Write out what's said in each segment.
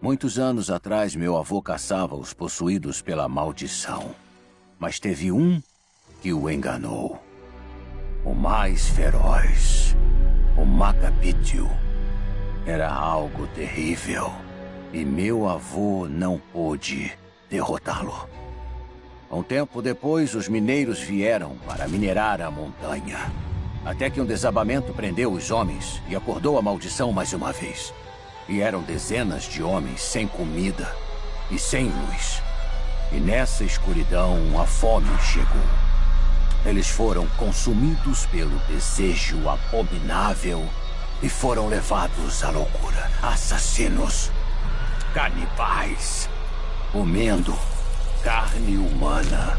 Muitos anos atrás, meu avô caçava os possuídos pela maldição. Mas teve um que o enganou. O mais feroz. O Macapítio. Era algo terrível. E meu avô não pôde derrotá-lo. Um tempo depois, os mineiros vieram para minerar a montanha. Até que um desabamento prendeu os homens e acordou a maldição mais uma vez. E eram dezenas de homens sem comida e sem luz. E nessa escuridão, a fome chegou. Eles foram consumidos pelo desejo abominável e foram levados à loucura. Assassinos, canibais, comendo carne humana.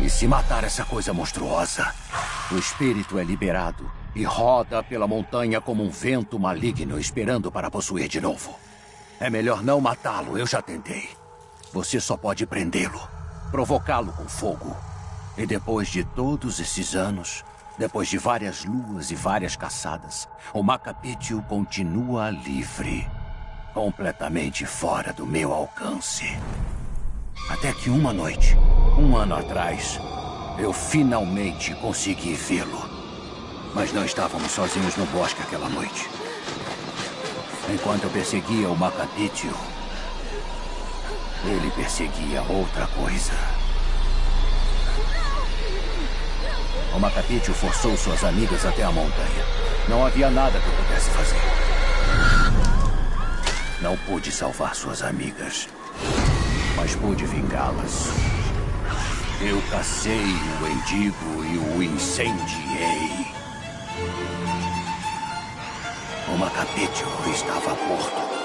E se matar essa coisa monstruosa, o espírito é liberado e roda pela montanha como um vento maligno esperando para possuir de novo. É melhor não matá-lo, eu já tentei. Você só pode prendê-lo, provocá-lo com fogo. E depois de todos esses anos, depois de várias luas e várias caçadas, o Macapítio continua livre. Completamente fora do meu alcance. Até que uma noite, um ano atrás, eu finalmente consegui vê-lo. Mas não estávamos sozinhos no bosque aquela noite. Enquanto eu perseguia o Macapítio, ele perseguia outra coisa. O Macapítio forçou suas amigas até a montanha. Não havia nada que eu pudesse fazer. Não pude salvar suas amigas, mas pude vingá-las. Eu cacei o mendigo e o incendiei. O Macapítio estava morto.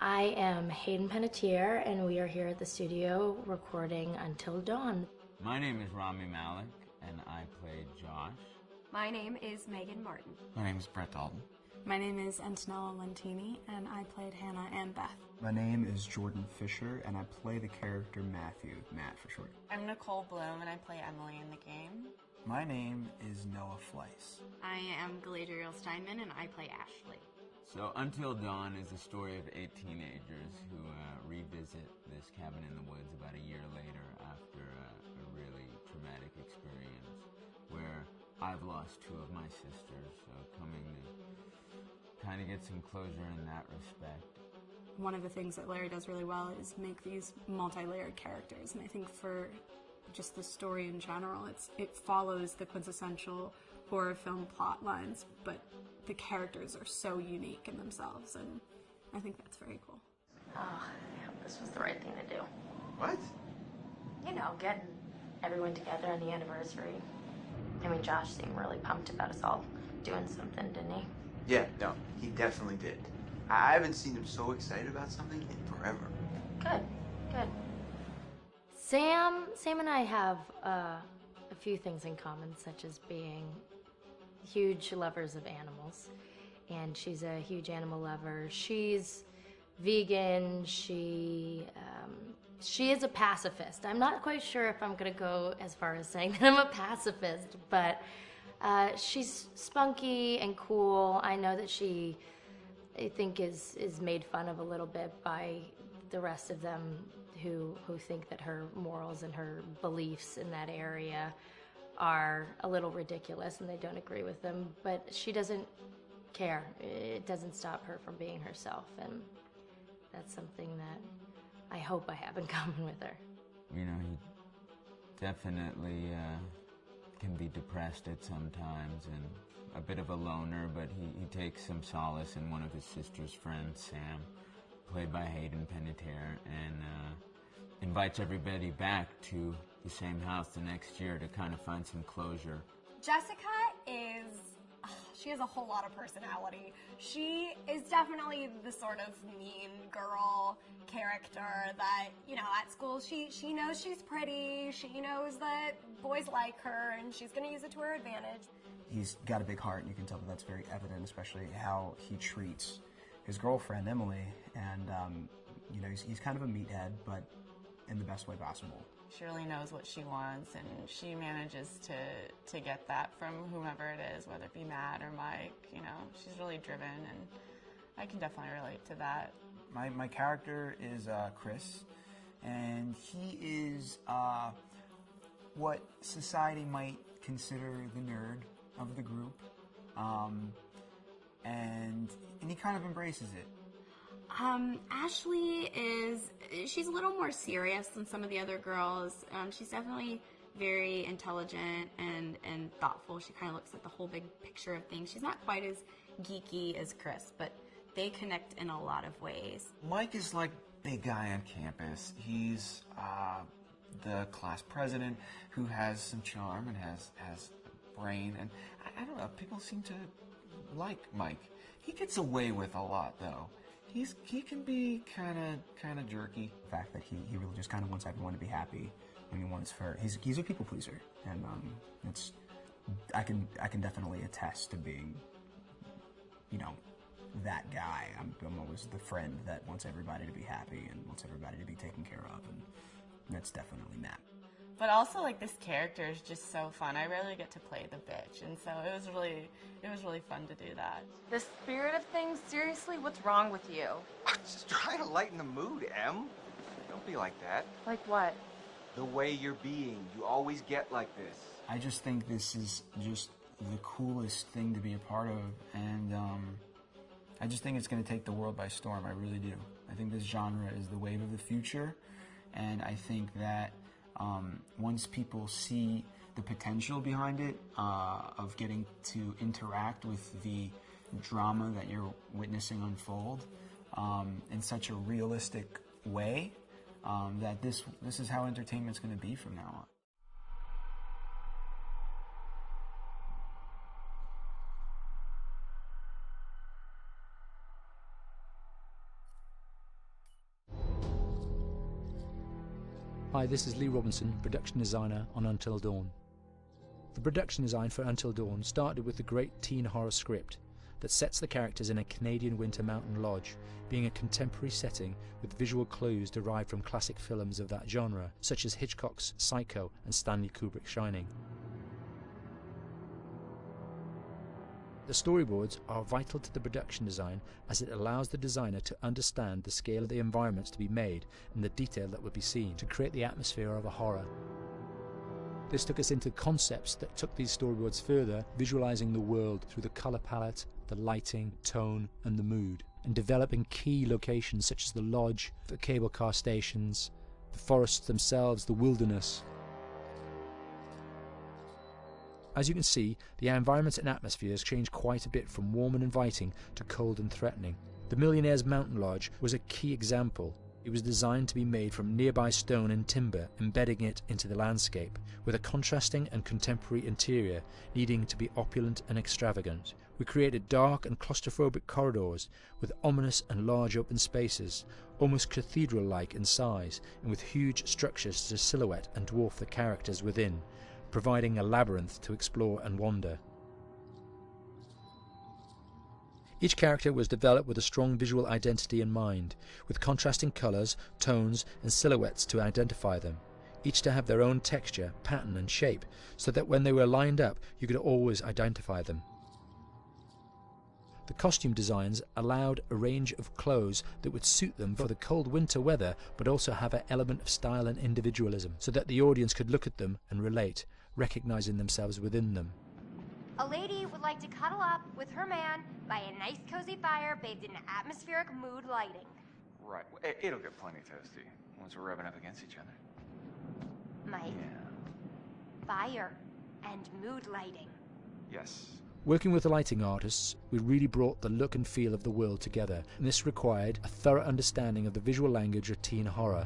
I am Hayden Panettiere, and we are here at the studio recording Until Dawn. My name is Rami Malek, and I play Josh. My name is Megan Martin. My name is Brett Dalton. My name is Antonella Lentini, and I played Hannah and Beth. My name is Jordan Fisher, and I play the character Matthew, Matt for short. I'm Nicole Bloom, and I play Emily in the game. My name is Noah Fleiss. I am Galadriel Steinman, and I play Ashley. So Until Dawn is a story of 8 teenagers who revisit this cabin in the woods about a year later after a really traumatic experience where I've lost 2 of my sisters, so coming to kind of get some closure in that respect. One of the things that Larry does really well is make these multi-layered characters, and I think for just the story in general, it follows the quintessential horror film plot lines, but the characters are so unique in themselves, and I think that's very cool. Oh, I hope this was the right thing to do. What? You know, getting everyone together on the anniversary. I mean, Josh seemed really pumped about us all doing something, didn't he? Yeah, no, he definitely did. I haven't seen him so excited about something in forever. Good, good. Sam and I have a few things in common, such as being huge lovers of animals, and she's a huge animal lover. She's vegan. She is a pacifist. I'm not quite sure if I'm gonna go as far as saying that I'm a pacifist, but she's spunky and cool. I know that I think is made fun of a little bit by the rest of them who think that her morals and her beliefs in that area are a little ridiculous and they don't agree with them, but she doesn't care. It doesn't stop her from being herself, and that's something that I hope I have in common with her. You know, he definitely can be depressed at some times and a bit of a loner, but he takes some solace in one of his sister's friends, Sam, played by Hayden Panettiere, and invites everybody back to the same house the next year to kind of find some closure. Jessica she has a whole lot of personality. She is definitely the sort of mean girl character that, you know, at school she knows she's pretty, she knows that boys like her, and she's going to use it to her advantage. He's got a big heart, and you can tell that that's very evident, especially how he treats his girlfriend, Emily, and, you know, he's kind of a meathead, but in the best way possible. She really knows what she wants, and she manages to get that from whomever it is, whether it be Matt or Mike. You know, she's really driven, and I can definitely relate to that. My character is Chris, and he is what society might consider the nerd of the group, and he kind of embraces it. Ashley she's a little more serious than some of the other girls. She's definitely very intelligent and thoughtful. She kind of looks at the whole big picture of things. She's not quite as geeky as Chris, but they connect in a lot of ways. Mike is like big guy on campus. He's the class president who has some charm and has a brain, and I don't know, people seem to like Mike. He gets away with a lot, though. He can be kind of jerky. The fact that he really just kind of wants everyone to be happy, and he's a people pleaser, and I can definitely attest to being, you know, that guy. I'm always the friend that wants everybody to be happy and wants everybody to be taken care of, and that's definitely Matt. But also, like, this character is just so fun. I rarely get to play the bitch, and so it was really fun to do that. The spirit of things, seriously, what's wrong with you? I'm just trying to lighten the mood, Em. Don't be like that. Like what? The way you're being. You always get like this. I just think this is just the coolest thing to be a part of, and I just think it's going to take the world by storm. I really do. I think this genre is the wave of the future, and I think that once people see the potential behind it, of getting to interact with the drama that you're witnessing unfold in such a realistic way, that this is how entertainment's going to be from now on. Hi, this is Lee Robinson, production designer on Until Dawn. The production design for Until Dawn started with the great teen horror script that sets the characters in a Canadian winter mountain lodge, being a contemporary setting with visual clues derived from classic films of that genre, such as Hitchcock's Psycho and Stanley Kubrick's Shining. The storyboards are vital to the production design as it allows the designer to understand the scale of the environments to be made and the detail that would be seen to create the atmosphere of a horror. This took us into concepts that took these storyboards further, visualizing the world through the color palette, the lighting, tone and the mood, and developing key locations such as the lodge, the cable car stations, the forests themselves, the wilderness. As you can see, the environments and atmospheres change quite a bit from warm and inviting to cold and threatening. The Millionaire's Mountain Lodge was a key example. It was designed to be made from nearby stone and timber, embedding it into the landscape, with a contrasting and contemporary interior needing to be opulent and extravagant. We created dark and claustrophobic corridors with ominous and large open spaces, almost cathedral-like in size, and with huge structures to silhouette and dwarf the characters within, providing a labyrinth to explore and wander. Each character was developed with a strong visual identity in mind, with contrasting colours, tones and silhouettes to identify them, each to have their own texture, pattern and shape, so that when they were lined up you could always identify them. The costume designs allowed a range of clothes that would suit them for the cold winter weather, but also have an element of style and individualism, so that the audience could look at them and relate, recognizing themselves within them. A lady would like to cuddle up with her man by a nice cozy fire bathed in atmospheric mood lighting. Right. It'll get plenty toasty once we're rubbing up against each other. Mike. Yeah. Fire and mood lighting. Yes. Working with the lighting artists, we really brought the look and feel of the world together, and this required a thorough understanding of the visual language of teen horror.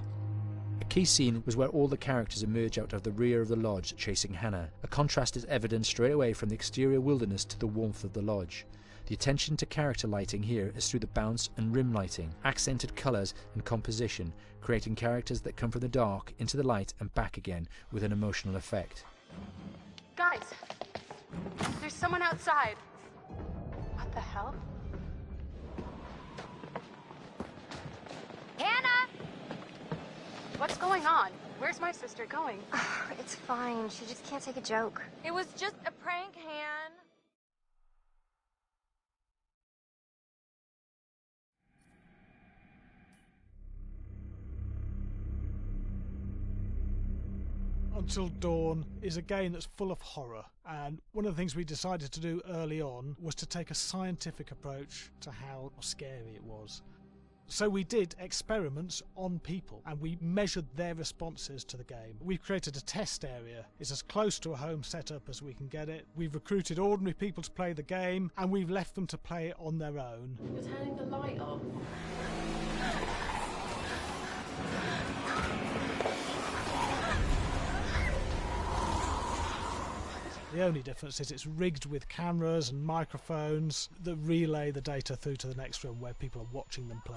A key scene was where all the characters emerge out of the rear of the lodge chasing Hannah. A contrast is evident straight away from the exterior wilderness to the warmth of the lodge. The attention to character lighting here is through the bounce and rim lighting, accented colours and composition, creating characters that come from the dark into the light and back again with an emotional effect. Guys, there's someone outside. What the hell? Hannah! What's going on? Where's my sister going? It's fine. She just can't take a joke. It was just a prank, Han. Until Dawn is a game that's full of horror, and one of the things we decided to do early on was to take a scientific approach to how scary it was. So we did experiments on people and we measured their responses to the game. We've created a test area. It's as close to a home setup as we can get it. We've recruited ordinary people to play the game and we've left them to play it on their own. You're turning the light off. The only difference is it's rigged with cameras and microphones that relay the data through to the next room where people are watching them play.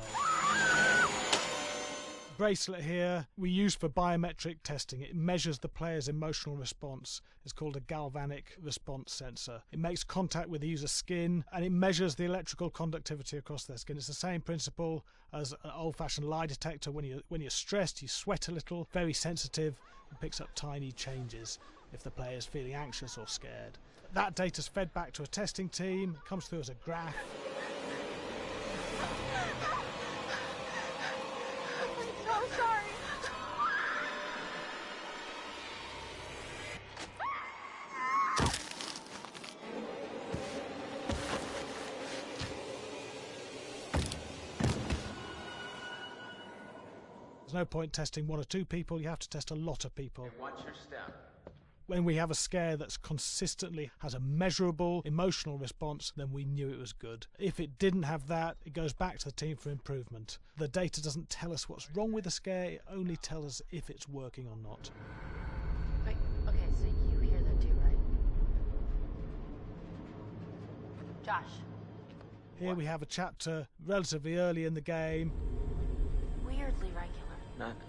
Bracelet here we use for biometric testing. It measures the player's emotional response. It's called a galvanic response sensor. It makes contact with the user's skin and it measures the electrical conductivity across their skin. It's the same principle as an old-fashioned lie detector. When you're stressed, you sweat a little, very sensitive, and picks up tiny changes if the player is feeling anxious or scared. That data's fed back to a testing team, it comes through as a graph. I'm so sorry. There's no point testing one or two people, you have to test a lot of people. And what's your step? When we have a scare that's consistently has a measurable emotional response, then we knew it was good. If it didn't have that, it goes back to the team for improvement. The data doesn't tell us what's wrong with the scare, it only tells us if it's working or not. Wait, okay, so you hear that too, right? Josh. Here we have a chapter relatively early in the game. Weirdly regular.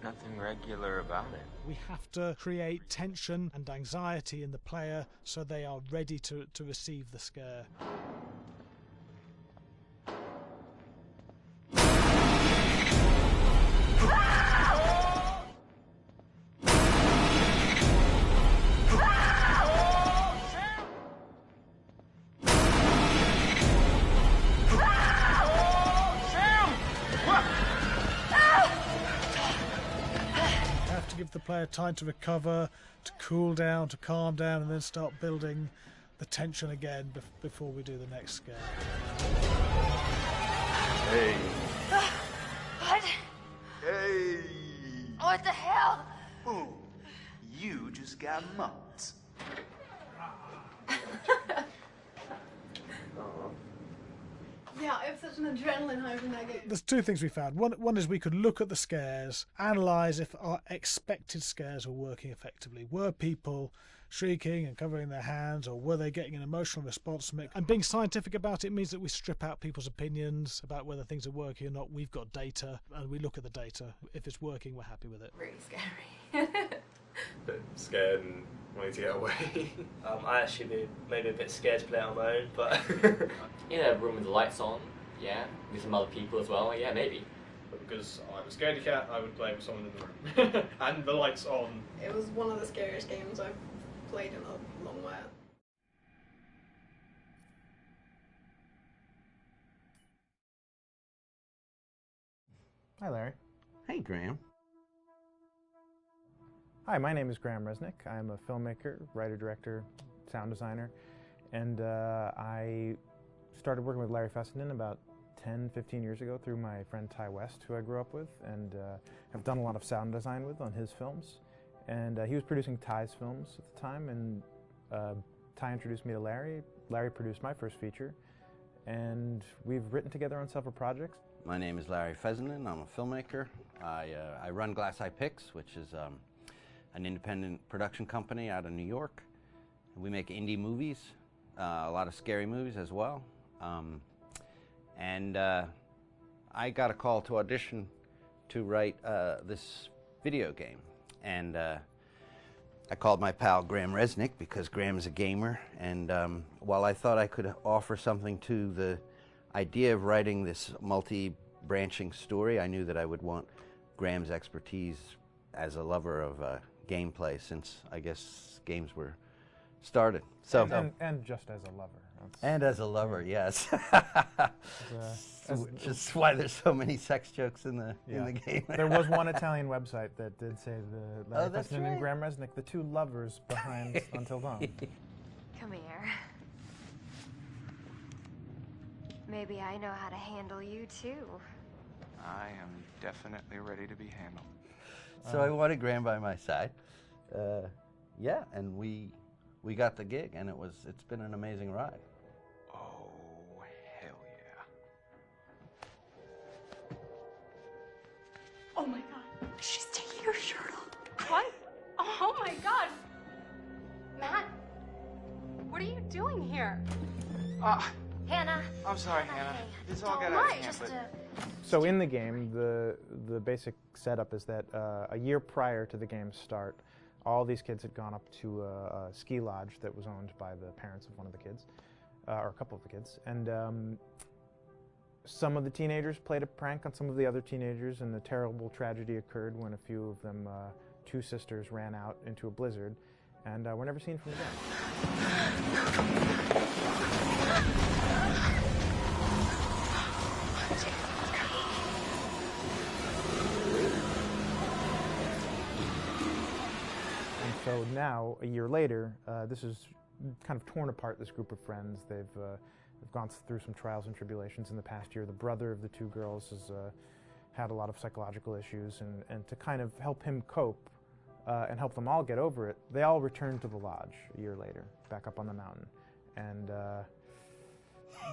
nothing regular about it. We have to create tension and anxiety in the player so they are ready to receive the scare. Give the player time to recover, to cool down, to calm down, and then start building the tension again before we do the next scare. Hey. What? Hey. What the hell? Boom. You just got mugged. Yeah, I have such an adrenaline high from that game. There's two things we found. One is we could look at the scares, analyse if our expected scares were working effectively. Were people shrieking and covering their hands, or were they getting an emotional response from it? And being scientific about it means that we strip out people's opinions about whether things are working or not. We've got data, and we look at the data. If it's working, we're happy with it. Really scary. Bit scared and wanting to get away. I actually be maybe a bit scared to play it on my own, but in a room with the lights on, yeah, with some other people as well, yeah, maybe. But because I'm a scaredy cat, I would play with someone in the room. And the lights on. It was one of the scariest games I've played in a long while. Hi, Larry. Hey, Graham. Hi, my name is Graham Resnick. I'm a filmmaker, writer, director, sound designer, and I started working with Larry Fessenden about 10, 15 years ago through my friend Ty West, who I grew up with, and have done a lot of sound design with on his films. And he was producing Ty's films at the time, and Ty introduced me to Larry. Larry produced my first feature, and we've written together on several projects. My name is Larry Fessenden. I'm a filmmaker. I run Glass Eye Pix, which is an independent production company out of New York. We make indie movies, a lot of scary movies as well. And I got a call to audition to write this video game. And I called my pal Graham Resnick because Graham is a gamer. And while I thought I could offer something to the idea of writing this multi-branching story, I knew that I would want Graham's expertise as a lover of gameplay, since I guess games were started. So and just as a lover. And as a lover, yes. Which is why there's so many sex jokes in the game. There was one Italian website that did say the Larry that's Fessenden right. and Graham Resnick, the two lovers behind Until Dawn. Come here. Maybe I know how to handle you too. I am definitely ready to be handled. So I wanted Graham by my side. Yeah, and we got the gig, and it's been an amazing ride. Oh, hell yeah. Oh my god, she's taking her shirt off. What? Oh my god. Matt, what are you doing here? Hannah. I'm sorry, Hannah. This all got Don't out of mind, hand, just but... So in the game, the basic setup is that a year prior to the game's start, all these kids had gone up to a ski lodge that was owned by the parents of one of the kids, or a couple of the kids, and some of the teenagers played a prank on some of the other teenagers, and a terrible tragedy occurred when a few of them, two sisters, ran out into a blizzard, and were never seen from again. So now, a year later, this is kind of torn apart, this group of friends. They've gone through some trials and tribulations in the past year. The brother of the two girls has had a lot of psychological issues, and to kind of help him cope and help them all get over it, they all returned to the lodge a year later, back up on the mountain. And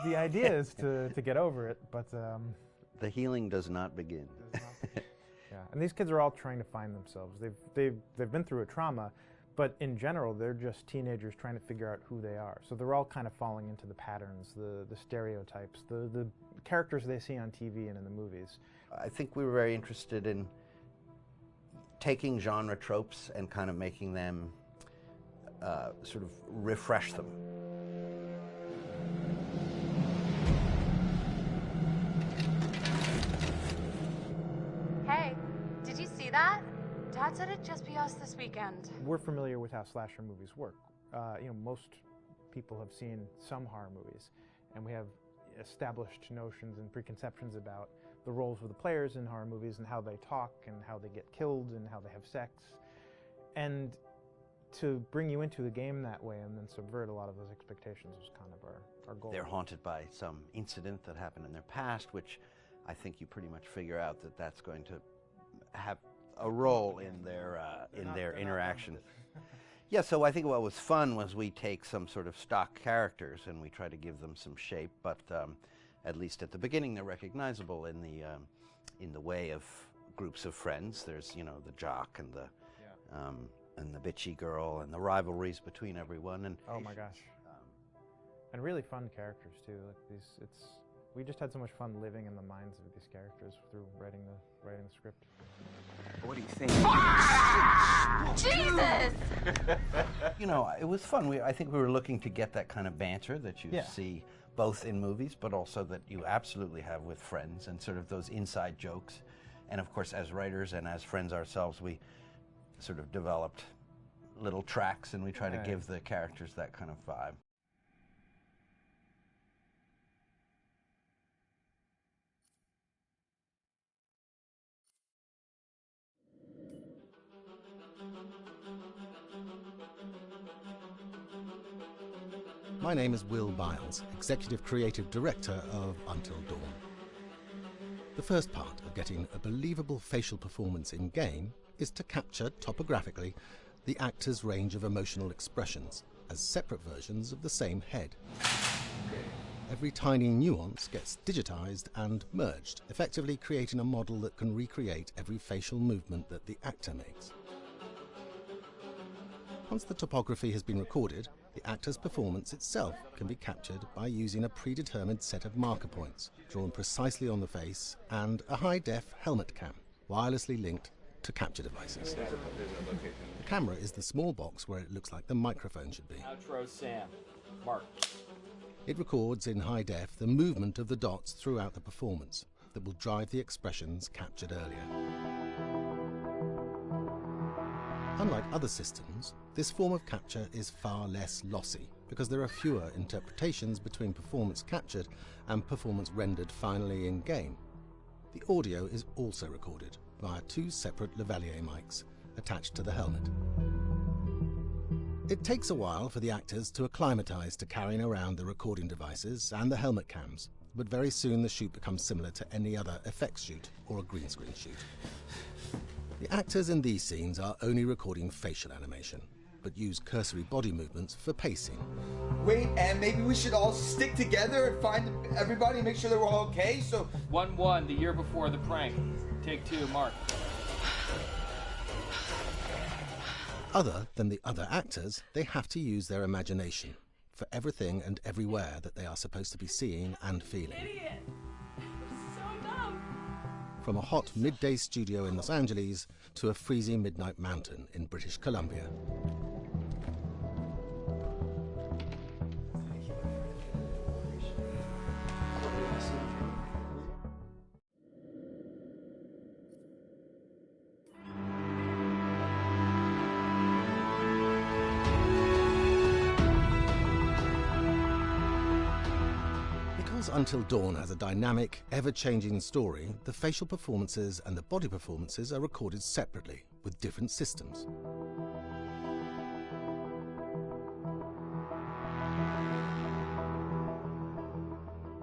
the idea is to get over it, but... the healing does not begin. Yeah, and these kids are all trying to find themselves. They've been through a trauma, but in general, they're just teenagers trying to figure out who they are. So they're all kind of falling into the patterns, the stereotypes, the characters they see on TV and in the movies. I think we were very interested in taking genre tropes and kind of making them sort of refresh them. Hey, did you see that? Dad said it'd just be us this weekend. We're familiar with how slasher movies work. Most people have seen some horror movies, and we have established notions and preconceptions about the roles of the players in horror movies and how they talk and how they get killed and how they have sex. And to bring you into the game that way and then subvert a lot of those expectations was kind of our goal. They're haunted by some incident that happened in their past, which I think you pretty much figure out that that's going to have a role in their interaction. Yeah, so I think what was fun was we take some sort of stock characters and we try to give them some shape, but at least at the beginning they're recognizable in the way of groups of friends. There's, you know, the jock and the bitchy girl and the rivalries between everyone. And oh my gosh, and really fun characters too. Like we just had so much fun living in the minds of these characters through writing the script. What do you think? Jesus! You know, it was fun. I think we were looking to get that kind of banter that you see both in movies, but also that you absolutely have with friends, and sort of those inside jokes. And of course, as writers and as friends ourselves, we sort of developed little tracks, and we try to give the characters that kind of vibe. My name is Will Biles, Executive Creative Director of Until Dawn. The first part of getting a believable facial performance in-game is to capture, topographically, the actor's range of emotional expressions as separate versions of the same head. Every tiny nuance gets digitized and merged, effectively creating a model that can recreate every facial movement that the actor makes. Once the topography has been recorded, the actor's performance itself can be captured by using a predetermined set of marker points, drawn precisely on the face, and a high-def helmet cam, wirelessly linked to capture devices. The camera is the small box where it looks like the microphone should be. Outro Sam. Mark. It records in high def the movement of the dots throughout the performance that will drive the expressions captured earlier. Unlike other systems, this form of capture is far less lossy because there are fewer interpretations between performance captured and performance rendered finally in-game. The audio is also recorded via two separate lavalier mics attached to the helmet. It takes a while for the actors to acclimatize to carrying around the recording devices and the helmet cams, but very soon the shoot becomes similar to any other effects shoot or a green screen shoot. The actors in these scenes are only recording facial animation, but use cursory body movements for pacing. Wait, and maybe we should all stick together and find everybody and make sure they're all okay, so... 1-1, the year before the prank. Take 2, Mark. Other than the other actors, they have to use their imagination for everything and everywhere that they are supposed to be seeing and feeling. Idiot! So dumb! From a hot midday studio in Los Angeles to a freezing midnight mountain in British Columbia. Because Until Dawn has a dynamic, ever-changing story, the facial performances and the body performances are recorded separately, with different systems.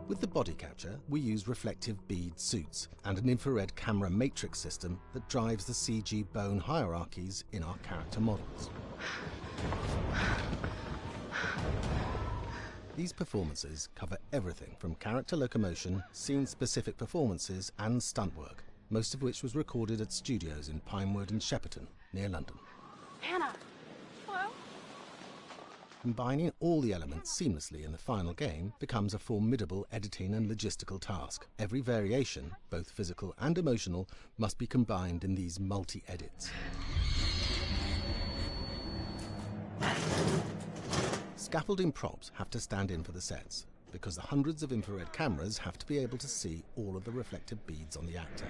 With the body capture, we use reflective bead suits and an infrared camera matrix system that drives the CG bone hierarchies in our character models. These performances cover everything from character locomotion, scene-specific performances and stunt work, most of which was recorded at studios in Pinewood and Shepperton, near London. Hannah! Hello? combining all the elements seamlessly in the final game becomes a formidable editing and logistical task. Every variation, both physical and emotional, must be combined in these multi-edits. Scaffolding props have to stand in for the sets, because the hundreds of infrared cameras have to be able to see all of the reflective beads on the actor.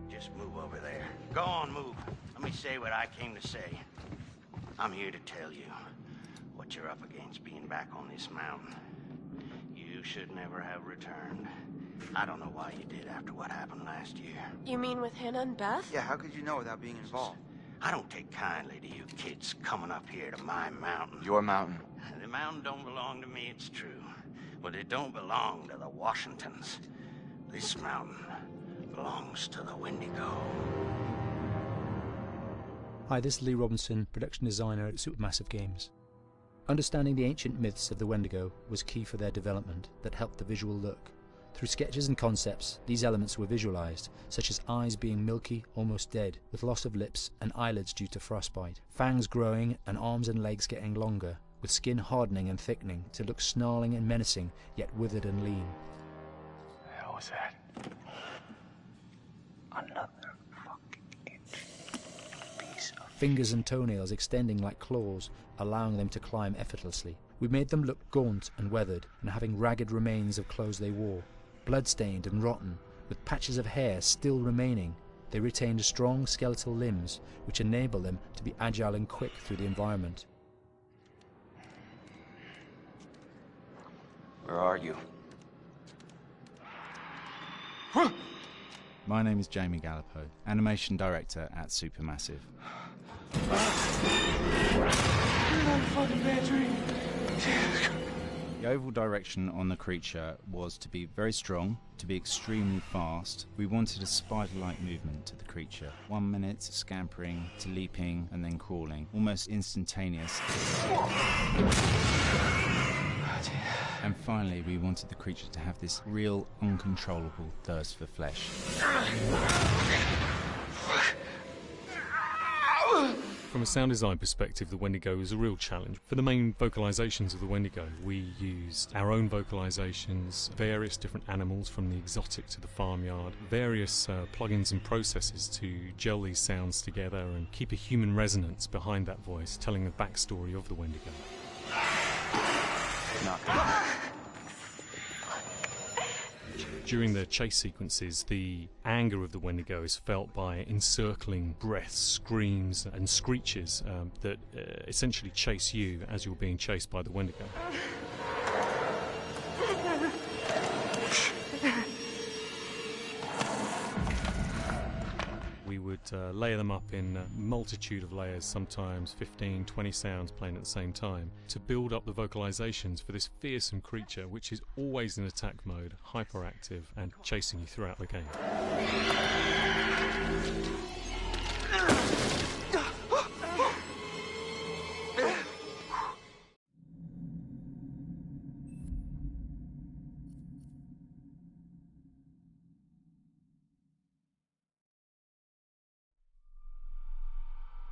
Just move over there. Go on, move. Let me say what I came to say. I'm here to tell you what you're up against being back on this mountain. You should never have returned. I don't know why you did after what happened last year. You mean with Hannah and Beth? Yeah, how could you know without being involved? I don't take kindly to you kids coming up here to my mountain. Your mountain. The mountain don't belong to me, it's true. But it don't belong to the Washingtons. This mountain belongs to the Wendigo. Hi, this is Lee Robinson, production designer at Supermassive Games. Understanding the ancient myths of the Wendigo was key for their development that helped the visual look. Through sketches and concepts, these elements were visualized, such as eyes being milky, almost dead, with loss of lips and eyelids due to frostbite, fangs growing and arms and legs getting longer, with skin hardening and thickening to look snarling and menacing, yet withered and lean. What the hell was that? Another fucking piece of... Fingers and toenails extending like claws, allowing them to climb effortlessly. We made them look gaunt and weathered, and having ragged remains of clothes they wore. Blood-stained and rotten, with patches of hair still remaining, they retained strong skeletal limbs, which enable them to be agile and quick through the environment. Where are you? My name is Jamie Gallipo, animation director at Supermassive. The overall direction on the creature was to be very strong, to be extremely fast. We wanted a spider-like movement to the creature. 1 minute scampering to leaping and then crawling, almost instantaneous. And finally, we wanted the creature to have this real, uncontrollable thirst for flesh. From a sound design perspective, the Wendigo is a real challenge. For the main vocalisations of the Wendigo, we used our own vocalisations, various different animals from the exotic to the farmyard, various plugins and processes to gel these sounds together and keep a human resonance behind that voice, telling the backstory of the Wendigo. During the chase sequences, the anger of the Wendigo is felt by encircling breaths, screams and screeches that essentially chase you as you're being chased by the Wendigo. We would layer them up in a multitude of layers, sometimes 15, 20 sounds playing at the same time, to build up the vocalizations for this fearsome creature which is always in attack mode, hyperactive and chasing you throughout the game.